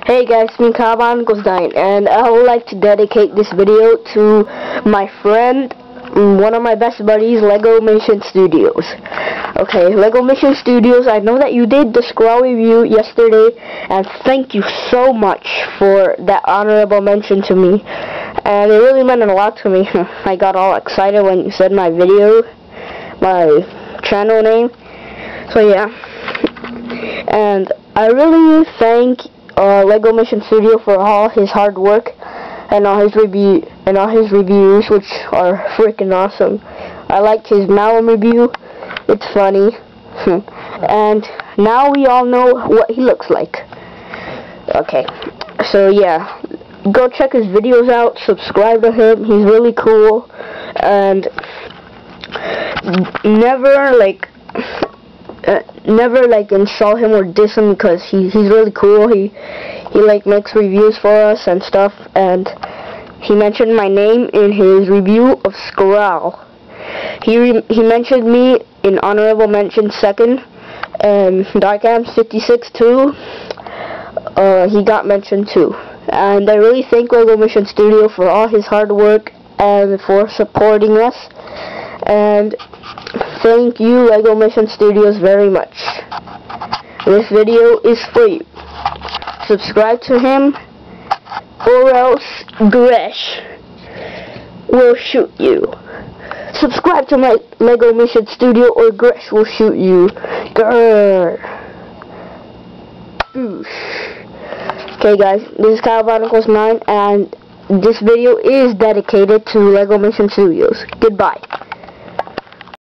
Hey guys, me Kyle Barnacles 9, and I would like to dedicate this video to my friend, one of my best buddies, Lego Mission Studios. Okay, Lego Mission Studios, I know that you did the Skrull review yesterday, and thank you so much for that honorable mention to me. And it really meant a lot to me. I got all excited when you said my video, my channel name. So yeah, and I really thank Lego Mission Studio for all his hard work and all his reviews, which are freaking awesome. I liked his Malum review. It's funny. And now we all know what he looks like. Okay, so yeah, go check his videos out, subscribe to him. He's really cool, and never insult him or diss him, because he's really cool. He makes reviews for us and stuff, and he mentioned my name in his review of Skrull. He mentioned me in honorable mention second, and Darkams56 too. He got mentioned too. And I really thank Lego Mission Studio for all his hard work and for supporting us. And thank you, Lego Mission Studios, very much. This video is for you. Subscribe to him, or else Gresh will shoot you. Subscribe to my Lego Mission Studio, or Gresh will shoot you. Grrr. Okay guys, this is Kyle Barnacles 9, and this video is dedicated to Lego Mission Studios. Goodbye.